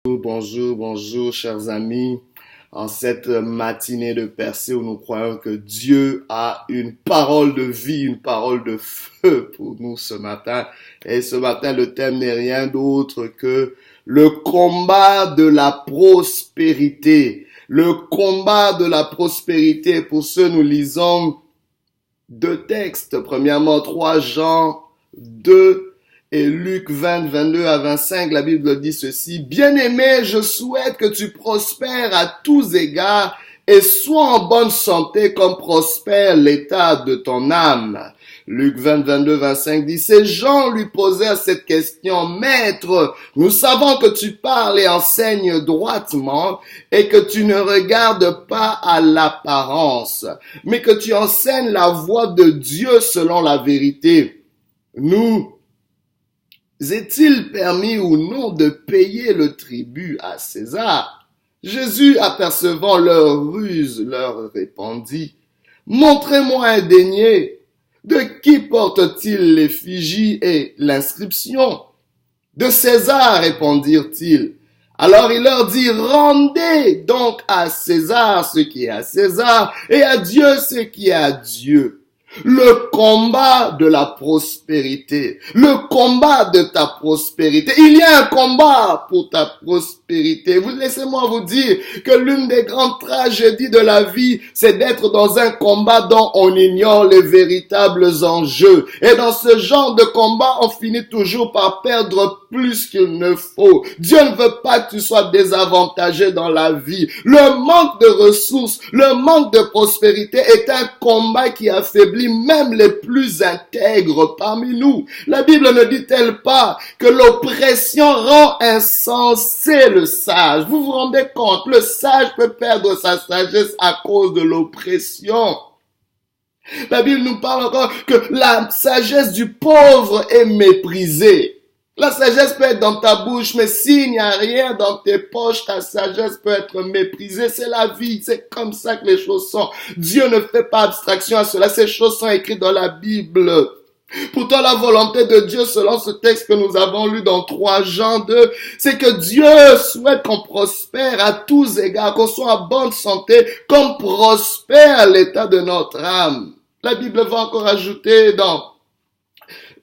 Bonjour, bonjour, chers amis. En cette matinée de percée où nous croyons que Dieu a une parole de vie, une parole de feu pour nous ce matin. Et ce matin, le thème n'est rien d'autre que le combat de la prospérité. Le combat de la prospérité. Pour ce, nous lisons deux textes. Premièrement, 3 Jean 2. Et Luc 20, 22 à 25, la Bible dit ceci. Bien-aimé, je souhaite que tu prospères à tous égards et sois en bonne santé comme prospère l'état de ton âme. Luc 20, 22, 25 dit, ces gens lui posèrent cette question, Maître, nous savons que tu parles et enseignes droitement et que tu ne regardes pas à l'apparence, mais que tu enseignes la voie de Dieu selon la vérité. Nous, est-il permis ou non de payer le tribut à César? Jésus, apercevant leur ruse, leur répondit, montrez-moi un denier. De qui porte-t-il l'effigie et l'inscription? De César, répondirent-ils. Alors il leur dit, rendez donc à César ce qui est à César et à Dieu ce qui est à Dieu. Le combat de la prospérité, le combat de ta prospérité. Il y a un combat pour ta prospérité. Laissez-moi vous dire que l'une des grandes tragédies de la vie, c'est d'être dans un combat dont on ignore les véritables enjeux. Et dans ce genre de combat, on finit toujours par perdre plus qu'il ne faut. Dieu ne veut pas que tu sois désavantagé dans la vie. Le manque de ressources, le manque de prospérité est un combat qui affaiblit même les plus intègres parmi nous. La Bible ne dit-elle pas que l'oppression rend insensé le sage? Vous vous rendez compte? Le sage peut perdre sa sagesse à cause de l'oppression. La Bible nous parle encore que la sagesse du pauvre est méprisée. La sagesse peut être dans ta bouche, mais s'il n'y a rien dans tes poches, ta sagesse peut être méprisée. C'est la vie, c'est comme ça que les choses sont. Dieu ne fait pas abstraction à cela. Ces choses sont écrites dans la Bible. Pourtant, la volonté de Dieu, selon ce texte que nous avons lu dans 3 Jean 2, c'est que Dieu souhaite qu'on prospère à tous égards, qu'on soit en bonne santé, qu'on prospère l'état de notre âme. La Bible va encore ajouter dans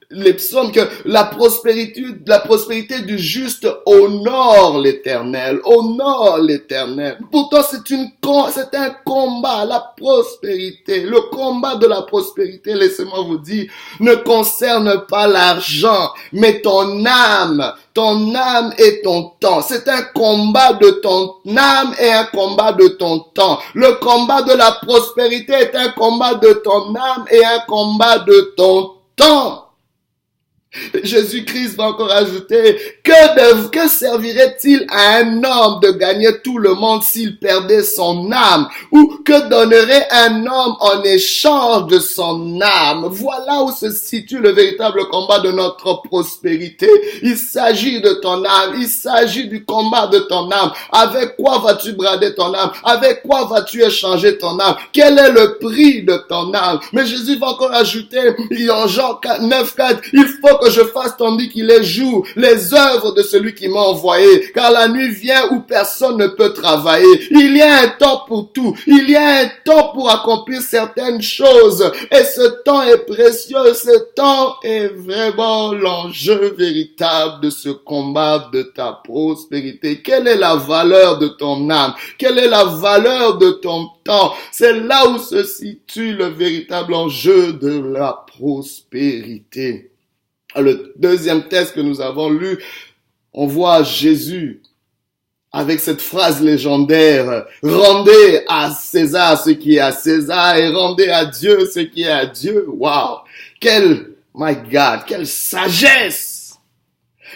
les psaumes que la prospérité du juste honore l'Éternel, honore l'Éternel. Pourtant, c'est un combat, la prospérité. Le combat de la prospérité, laissez-moi vous dire, ne concerne pas l'argent, mais ton âme et ton temps. C'est un combat de ton âme et un combat de ton temps. Le combat de la prospérité est un combat de ton âme et un combat de ton temps. Jésus-Christ va encore ajouter, que servirait-il à un homme de gagner tout le monde s'il perdait son âme? Ou que donnerait un homme en échange de son âme? Voilà où se situe le véritable combat de notre prospérité. Il s'agit de ton âme, il s'agit du combat de ton âme. Avec quoi vas-tu brader ton âme? Avec quoi vas-tu échanger ton âme? Quel est le prix de ton âme? Mais Jésus va encore ajouter, en Jean 9:4, il faut que je fasse tandis qu'il est jour les œuvres de celui qui m'a envoyé, car la nuit vient où personne ne peut travailler. Il y a un temps pour tout, il y a un temps pour accomplir certaines choses, et ce temps est précieux, ce temps est vraiment l'enjeu véritable de ce combat de ta prospérité. Quelle est la valeur de ton âme? Quelle est la valeur de ton temps? C'est là où se situe le véritable enjeu de la prospérité. Le deuxième texte que nous avons lu, on voit Jésus avec cette phrase légendaire, rendez à César ce qui est à César et rendez à Dieu ce qui est à Dieu. Wow! My God, quelle sagesse!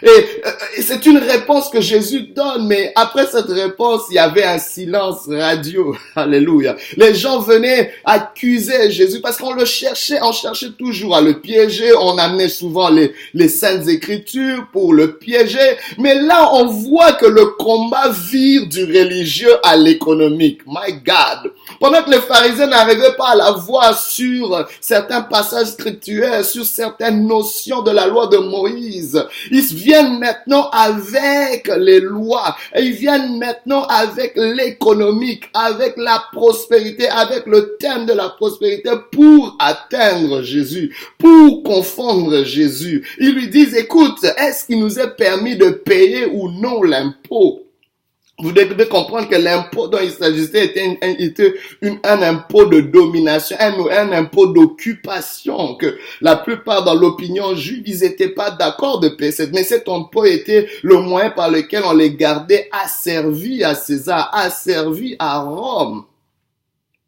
Et c'est une réponse que Jésus donne, mais après cette réponse, il y avait un silence radio. Alléluia. Les gens venaient accuser Jésus parce qu'on le cherchait, on cherchait toujours à le piéger. On amenait souvent les saintes écritures pour le piéger. Mais là, on voit que le combat vire du religieux à l'économique. My God. Pendant que les pharisiens n'arrivaient pas à la voir sur certains passages scripturaires, sur certaines notions de la loi de Moïse, ils viennent maintenant avec les lois, ils viennent maintenant avec l'économique, avec la prospérité, avec le thème de la prospérité pour atteindre Jésus, pour confondre Jésus. Ils lui disent, écoute, est-ce qu'il nous est permis de payer ou non l'impôt? Vous devez comprendre que l'impôt dont il s'agissait était un impôt de domination, un impôt d'occupation, que la plupart dans l'opinion juive, ils n'étaient pas d'accord de payer. Mais cet impôt était le moyen par lequel on les gardait asservis à César, asservis à Rome.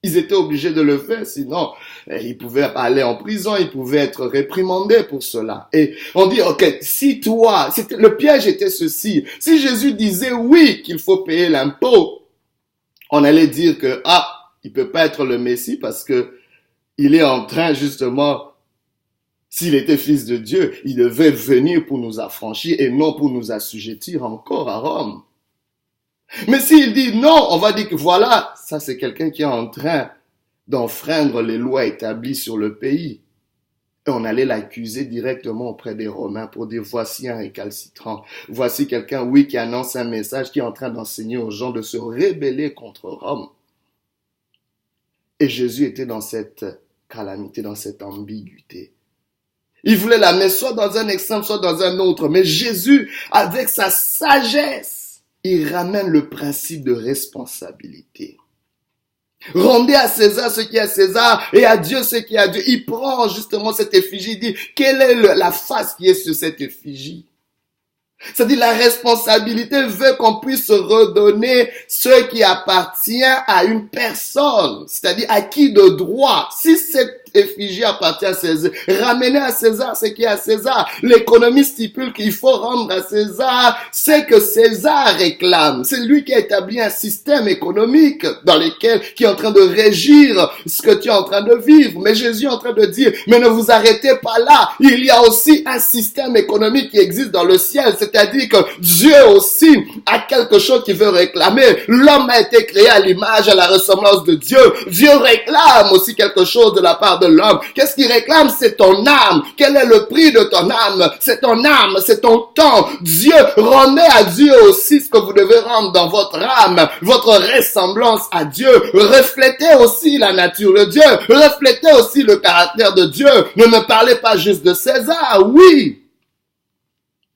Ils étaient obligés de le faire, sinon ils pouvaient aller en prison, ils pouvaient être réprimandés pour cela. Et on dit, ok, si toi, le piège était ceci, si Jésus disait oui qu'il faut payer l'impôt, on allait dire que, il peut pas être le Messie parce que il est en train justement, s'il était fils de Dieu, il devait venir pour nous affranchir et non pour nous assujettir encore à Rome. Mais s'il dit non, on va dire que voilà, ça c'est quelqu'un qui est en train d'enfreindre les lois établies sur le pays. Et on allait l'accuser directement auprès des Romains pour dire voici un récalcitrant, voici quelqu'un, oui, qui annonce un message, qui est en train d'enseigner aux gens de se rebeller contre Rome. Et Jésus était dans cette calamité, dans cette ambiguïté. Il voulait l'amener soit dans un extrême, soit dans un autre. Mais Jésus, avec sa sagesse, il ramène le principe de responsabilité. Rendez à César ce qui est à César et à Dieu ce qui est à Dieu. Il prend justement cette effigie, il dit, quelle est la face qui est sur cette effigie? C'est-à-dire la responsabilité veut qu'on puisse redonner ce qui appartient à une personne, c'est-à-dire à qui de droit. Si cette effigie appartient à César, ramener à César ce qui est à César. L'économie stipule qu'il faut rendre à César ce que César réclame. C'est lui qui a établi un système économique qui est en train de régir ce que tu es en train de vivre. Mais Jésus est en train de dire, mais ne vous arrêtez pas là. Il y a aussi un système économique qui existe dans le ciel. C'est-à-dire que Dieu aussi a quelque chose qu'il veut réclamer. L'homme a été créé à l'image, à la ressemblance de Dieu. Dieu réclame aussi quelque chose de la part de l'homme. Qu'est-ce qu'il réclame? C'est ton âme. Quel est le prix de ton âme? C'est ton âme, c'est ton temps. Dieu remet à Dieu aussi ce que vous devez rendre dans votre âme, votre ressemblance à Dieu. Reflétez aussi la nature de Dieu. Reflétez aussi le caractère de Dieu. Ne me parlez pas juste de César. Oui,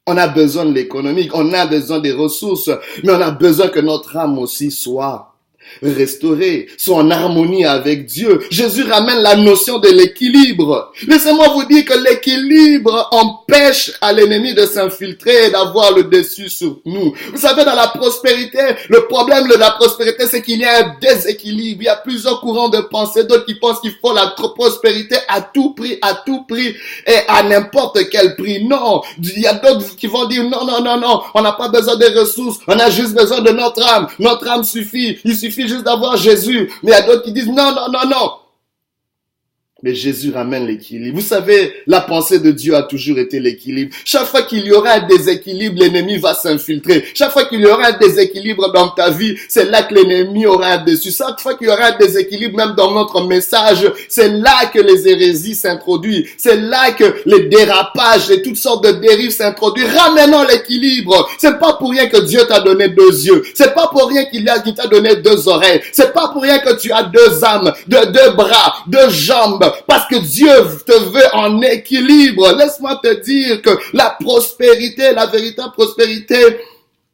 on a besoin de l'économique, on a besoin des ressources, mais on a besoin que notre âme aussi soit restaurée, soit en harmonie avec Dieu. Jésus ramène la notion de l'équilibre. Laissez-moi vous dire que l'équilibre empêche à l'ennemi de s'infiltrer et d'avoir le dessus sur nous. Vous savez, dans la prospérité, le problème de la prospérité, c'est qu'il y a un déséquilibre. Il y a plusieurs courants de pensée, d'autres qui pensent qu'il faut la prospérité à tout prix et à n'importe quel prix. Non, il y a d'autres qui vont dire non, on n'a pas besoin des ressources, on a juste besoin de notre âme. Notre âme suffit, il suffit juste d'avoir Jésus. Mais il y a d'autres qui disent non. Mais Jésus ramène l'équilibre. Vous savez, la pensée de Dieu a toujours été l'équilibre. Chaque fois qu'il y aura un déséquilibre, l'ennemi va s'infiltrer. Chaque fois qu'il y aura un déséquilibre dans ta vie, c'est là que l'ennemi aura un dessus. Chaque fois qu'il y aura un déséquilibre, même dans notre message, c'est là que les hérésies s'introduisent. C'est là que les dérapages et toutes sortes de dérives s'introduisent. Ramenons l'équilibre. C'est pas pour rien que Dieu t'a donné 2 yeux. C'est pas pour rien qu'il t'a donné 2 oreilles. C'est pas pour rien que tu as 2 âmes, 2 bras, 2 jambes. Parce que Dieu te veut en équilibre. Laisse-moi te dire que la prospérité, la véritable prospérité,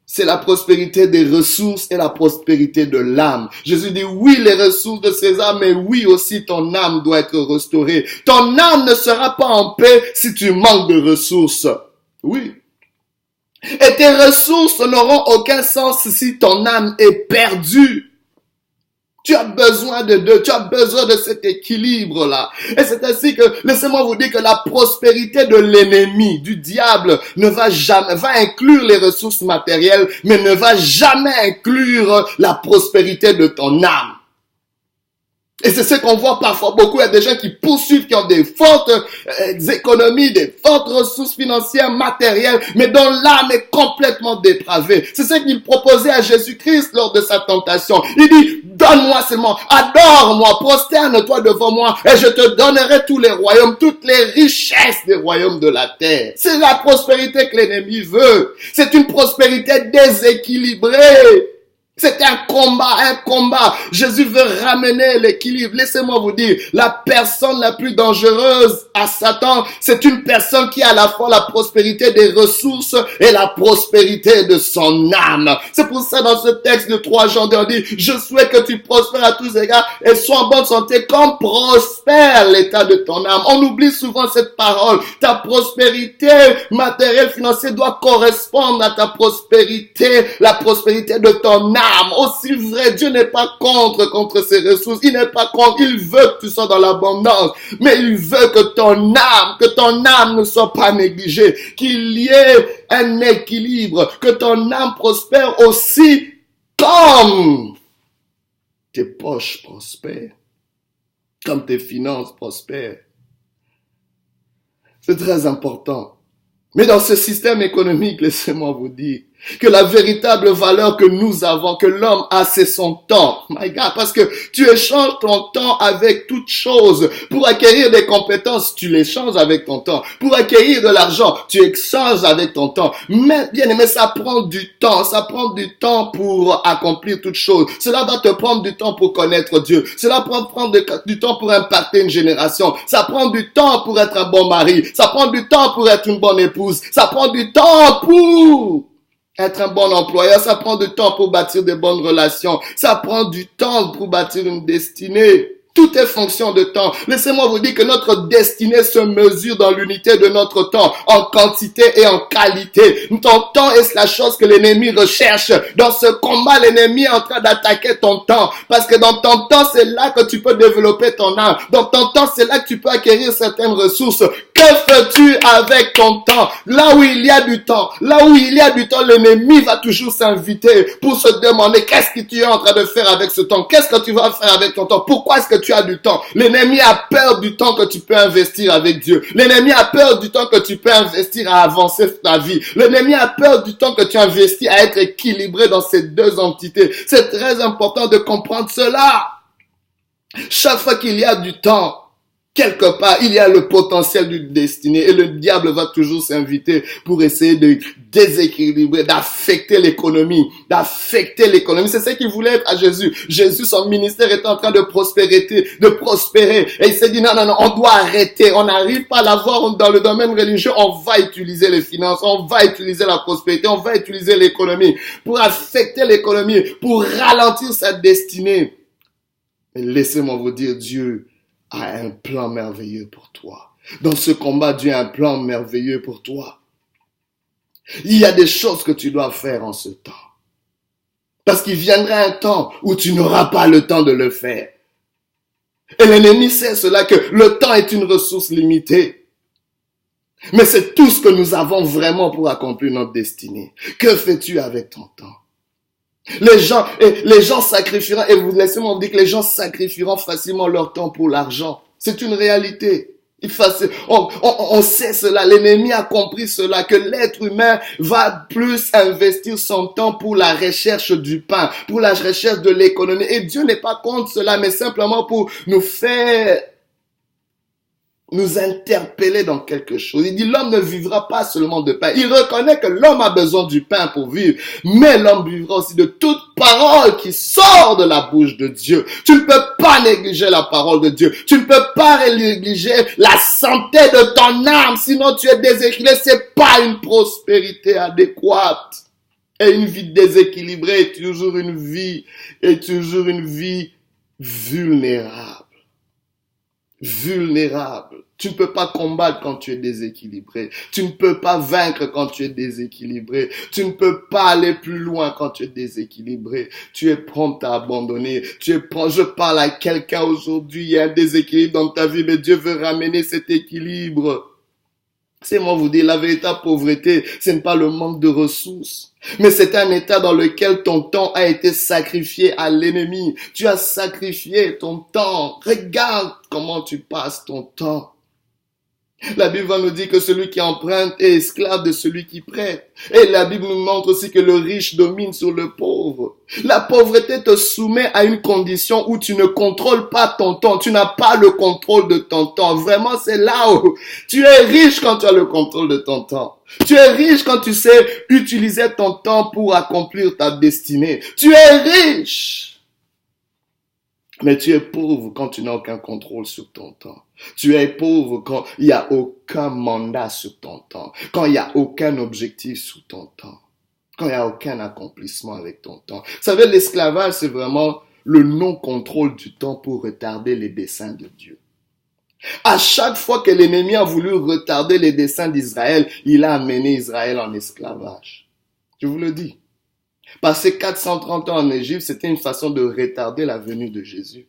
c'est la prospérité des ressources et la prospérité de l'âme. Jésus dit oui, les ressources de César, mais oui aussi ton âme doit être restaurée. Ton âme ne sera pas en paix si tu manques de ressources. Oui. Et tes ressources n'auront aucun sens si ton âme est perdue. Tu as besoin de deux, tu as besoin de cet équilibre-là. Et c'est ainsi que, laissez-moi vous dire que la prospérité de l'ennemi, du diable, va inclure les ressources matérielles, mais ne va jamais inclure la prospérité de ton âme. Et c'est ce qu'on voit parfois beaucoup. Il y a des gens qui poursuivent, qui ont des fortes économies, des fortes ressources financières, matérielles, mais dont l'âme est complètement dépravée. C'est ce qu'il proposait à Jésus-Christ lors de sa tentation. Il dit, donne-moi seulement, adore-moi, prosterne-toi devant moi et je te donnerai tous les royaumes, toutes les richesses des royaumes de la terre. C'est la prospérité que l'ennemi veut. C'est une prospérité déséquilibrée. C'est un combat. Jésus veut ramener l'équilibre. Laissez-moi vous dire, la personne la plus dangereuse à Satan, c'est une personne qui a à la fois la prospérité des ressources et la prospérité de son âme. C'est pour ça dans ce texte de 3 Jean, on dit, je souhaite que tu prospères à tous égards et sois en bonne santé comme prospère l'état de ton âme. On oublie souvent cette parole. Ta prospérité matérielle, financière doit correspondre à ta prospérité, la prospérité de ton âme. Aussi vrai, Dieu n'est pas contre ses ressources. Il n'est pas contre. Il veut que tu sois dans l'abondance. Mais il veut que ton âme ne soit pas négligée. Qu'il y ait un équilibre. Que ton âme prospère aussi comme tes poches prospèrent. Comme tes finances prospèrent. C'est très important. Mais dans ce système économique, laissez-moi vous dire que la véritable valeur que nous avons, que l'homme a, c'est son temps. My God, parce que tu échanges ton temps avec toute chose. Pour acquérir des compétences, tu l'échanges avec ton temps. Pour acquérir de l'argent, tu échanges avec ton temps. Mais, bien aimé, ça prend du temps. Ça prend du temps pour accomplir toute chose. Cela va te prendre du temps pour connaître Dieu. Cela prend du temps pour impacter une génération. Ça prend du temps pour être un bon mari. Ça prend du temps pour être une bonne épouse. Ça prend du temps pour être un bon employeur. Ça prend du temps pour bâtir de bonnes relations. Ça prend du temps pour bâtir une destinée. Tout est fonction de temps. Laissez-moi vous dire que notre destinée se mesure dans l'unité de notre temps, en quantité et en qualité. Ton temps est la chose que l'ennemi recherche. Dans ce combat, l'ennemi est en train d'attaquer ton temps. Parce que dans ton temps, c'est là que tu peux développer ton âme. Dans ton temps, c'est là que tu peux acquérir certaines ressources. Que fais-tu avec ton temps? Là où il y a du temps, l'ennemi va toujours s'inviter pour se demander qu'est-ce que tu es en train de faire avec ce temps? Qu'est-ce que tu vas faire avec ton temps? Pourquoi est-ce que tu as du temps? L'ennemi a peur du temps que tu peux investir avec Dieu. L'ennemi a peur du temps que tu peux investir à avancer ta vie. L'ennemi a peur du temps que tu investis à être équilibré dans ces deux entités. C'est très important de comprendre cela. Chaque fois qu'il y a du temps, quelque part, il y a le potentiel d'une destinée et le diable va toujours s'inviter pour essayer de déséquilibrer, d'affecter l'économie. C'est ce qu'il voulait être à Jésus. Jésus, son ministère était en train de prospérer. Et il s'est dit, non, on doit arrêter. On n'arrive pas à l'avoir dans le domaine religieux. On va utiliser les finances, on va utiliser la prospérité, on va utiliser l'économie pour affecter l'économie, pour ralentir sa destinée. Mais laissez-moi vous dire, Dieu a un plan merveilleux pour toi. Dans ce combat, Dieu a un plan merveilleux pour toi. Il y a des choses que tu dois faire en ce temps. Parce qu'il viendra un temps où tu n'auras pas le temps de le faire. Et l'ennemi sait cela, que le temps est une ressource limitée. Mais c'est tout ce que nous avons vraiment pour accomplir notre destinée. Que fais-tu avec ton temps? Les gens sacrifieront, et vous laissez-moi vous dire que les gens sacrifieront facilement leur temps pour l'argent. C'est une réalité. On sait cela, l'ennemi a compris cela, que l'être humain va plus investir son temps pour la recherche du pain, pour la recherche de l'économie. Et Dieu n'est pas contre cela, mais simplement pour nous interpeller dans quelque chose. Il dit, l'homme ne vivra pas seulement de pain. Il reconnaît que l'homme a besoin du pain pour vivre, mais l'homme vivra aussi de toute parole qui sort de la bouche de Dieu. Tu ne peux pas négliger la parole de Dieu. Tu ne peux pas négliger la santé de ton âme, sinon tu es déséquilibré. C'est pas une prospérité adéquate. Et une vie déséquilibrée est toujours une vie vulnérable. Tu ne peux pas combattre quand tu es déséquilibré. Tu ne peux pas vaincre quand tu es déséquilibré. Tu ne peux pas aller plus loin quand tu es déséquilibré. Tu es prompt à abandonner. Je parle à quelqu'un aujourd'hui, il y a un déséquilibre dans ta vie, mais Dieu veut ramener cet équilibre. C'est moi vous dire, la véritable pauvreté, ce n'est pas le manque de ressources, mais c'est un état dans lequel ton temps a été sacrifié à l'ennemi. Tu as sacrifié ton temps. Regarde comment tu passes ton temps. La Bible va nous dire que celui qui emprunte est esclave de celui qui prête. Et la Bible nous montre aussi que le riche domine sur le pauvre. La pauvreté te soumet à une condition où tu ne contrôles pas ton temps. Tu n'as pas le contrôle de ton temps. Vraiment, c'est là où tu es riche quand tu as le contrôle de ton temps. Tu es riche quand tu sais utiliser ton temps pour accomplir ta destinée. Tu es riche. Mais tu es pauvre quand tu n'as aucun contrôle sur ton temps. Tu es pauvre quand il n'y a aucun mandat sur ton temps. Quand il n'y a aucun objectif sur ton temps. Quand il n'y a aucun accomplissement avec ton temps. Vous savez, l'esclavage, c'est vraiment le non-contrôle du temps pour retarder les desseins de Dieu. À chaque fois que l'ennemi a voulu retarder les desseins d'Israël, il a amené Israël en esclavage. Je vous le dis. Passer 430 ans en Égypte, c'était une façon de retarder la venue de Jésus.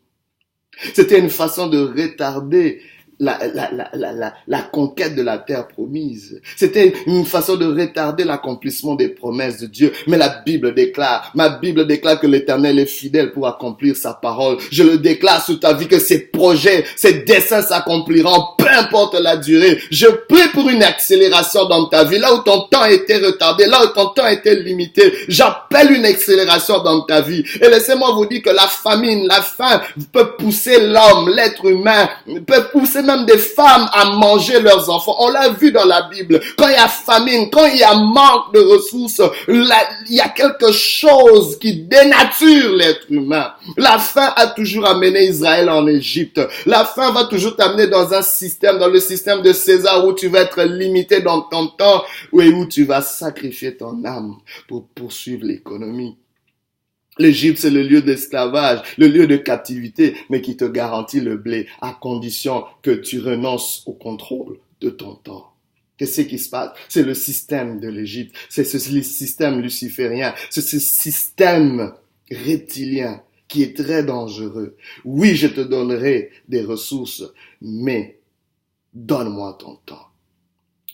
C'était une façon de retarder la conquête de la terre promise. C'était une façon de retarder l'accomplissement des promesses de Dieu. Mais la Bible déclare, ma Bible déclare que l'Éternel est fidèle pour accomplir sa parole. Je le déclare sur ta vie que ses projets, ses desseins s'accompliront, peu importe la durée. Je prie pour une accélération dans ta vie. Là où ton temps était retardé, là où ton temps était limité, j'appelle une accélération dans ta vie. Et laissez-moi vous dire que la famine, la faim peut pousser l'homme, l'être humain, peut pousser même des femmes à manger leurs enfants. On l'a vu dans la Bible. Quand il y a famine, quand il y a manque de ressources, il y a quelque chose qui dénature l'être humain. La faim a toujours amené Israël en Égypte. La faim va toujours t'amener dans un système, dans le système de César, où tu vas être limité dans ton temps et où tu vas sacrifier ton âme pour poursuivre l'économie. L'Égypte, c'est le lieu d'esclavage, le lieu de captivité, mais qui te garantit le blé, à condition que tu renonces au contrôle de ton temps. Qu'est-ce qui se passe? C'est le système de l'Égypte, c'est ce système luciférien, c'est ce système reptilien qui est très dangereux. Oui, je te donnerai des ressources, mais donne-moi ton temps.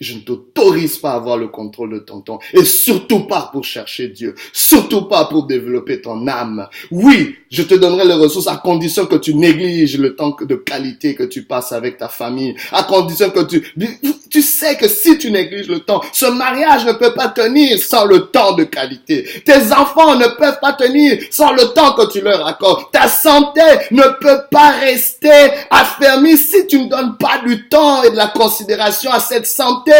Je ne t'autorise pas à avoir le contrôle de ton temps. Et surtout pas pour chercher Dieu. Surtout pas pour développer ton âme. Oui, je te donnerai les ressources à condition que tu négliges le temps de qualité que tu passes avec ta famille. À condition que tu sais que si tu négliges le temps, ce mariage ne peut pas tenir sans le temps de qualité. Tes enfants ne peuvent pas tenir sans le temps que tu leur accordes. Ta santé ne peut pas rester affermie si tu ne donnes pas du temps et de la considération à cette santé.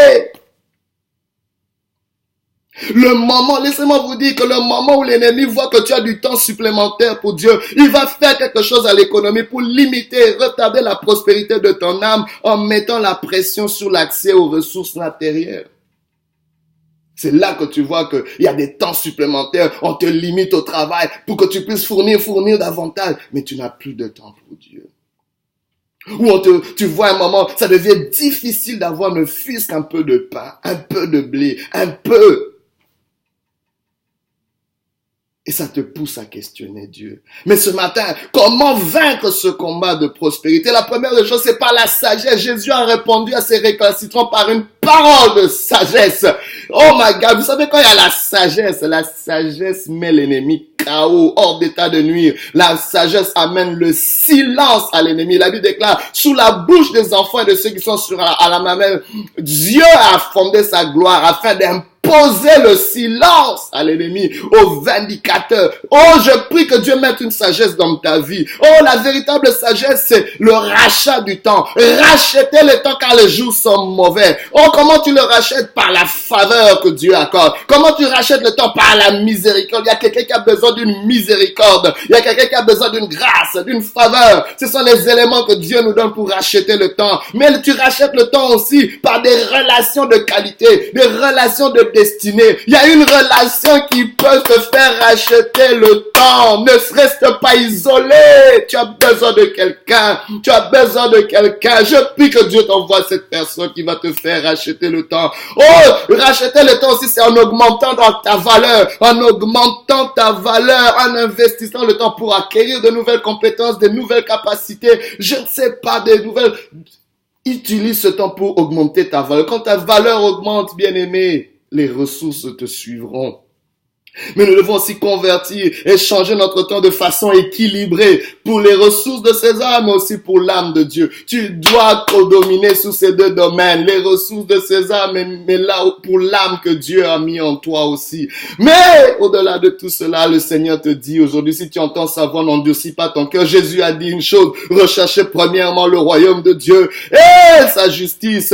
Le moment, laissez-moi vous dire que le moment où l'ennemi voit que tu as du temps supplémentaire pour Dieu, il va faire quelque chose à l'économie pour limiter et retarder la prospérité de ton âme en mettant la pression sur l'accès aux ressources matérielles. C'est là que tu vois qu'il y a des temps supplémentaires, on te limite au travail pour que tu puisses fournir davantage, mais tu n'as plus de temps pour Dieu. Ou tu vois un moment, ça devient difficile d'avoir ne fût-ce qu'un peu de pain, un peu de blé, un peu. Et ça te pousse à questionner Dieu. Mais ce matin, comment vaincre ce combat de prospérité? La première des choses, c'est par la sagesse. Jésus a répondu à ses récalcitrants par une parole de sagesse. Oh my God, vous savez quand il y a la sagesse met l'ennemi KO, hors d'état de nuire. La sagesse amène le silence à l'ennemi. La Bible déclare, sous la bouche des enfants et de ceux qui sont à la mamelle, Dieu a fondé sa gloire afin d'imposer le silence à l'ennemi, au vindicateur. Oh, je prie que Dieu mette une sagesse dans ta vie. Oh, la véritable sagesse, c'est le rachat du temps. Racheter le temps car les jours sont mauvais. Oh, comment tu le rachètes? Par la faveur que Dieu accorde. Comment tu rachètes le temps? Par la miséricorde. Il y a quelqu'un qui a besoin d'une miséricorde. Il y a quelqu'un qui a besoin d'une grâce, d'une faveur. Ce sont les éléments que Dieu nous donne pour racheter le temps. Mais tu rachètes le temps aussi par des relations de qualité, des relations de destinée. Il y a une relation qui peut te faire racheter le temps. Ne serait-ce pas isolé. Tu as besoin de quelqu'un. Tu as besoin de quelqu'un. Je prie que Dieu t'envoie cette personne qui va te faire racheter le temps. Oh, racheter le temps aussi, c'est en augmentant ta valeur, en investissant le temps pour acquérir de nouvelles compétences, de nouvelles capacités. Je ne sais pas, des nouvelles. Utilise ce temps pour augmenter ta valeur. Quand ta valeur augmente, bien-aimé, les ressources te suivront. Mais nous devons aussi convertir et changer notre temps de façon équilibrée pour les ressources de ces âmes, mais aussi pour l'âme de Dieu. Tu dois dominer sous ces deux domaines, les ressources de ces âmes, mais là pour l'âme que Dieu a mis en toi aussi. Mais au-delà de tout cela, le Seigneur te dit aujourd'hui, si tu entends sa voix, n'endurcis pas ton cœur. Jésus a dit une chose, recherchez premièrement le royaume de Dieu et sa justice.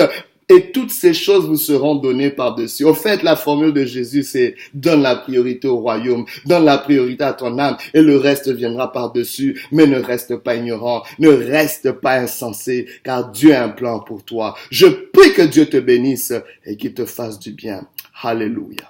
Et toutes ces choses vous seront données par-dessus. Au fait, la formule de Jésus, c'est donne la priorité au royaume, donne la priorité à ton âme et le reste viendra par-dessus. Mais ne reste pas ignorant, ne reste pas insensé, car Dieu a un plan pour toi. Je prie que Dieu te bénisse et qu'il te fasse du bien. Alléluia.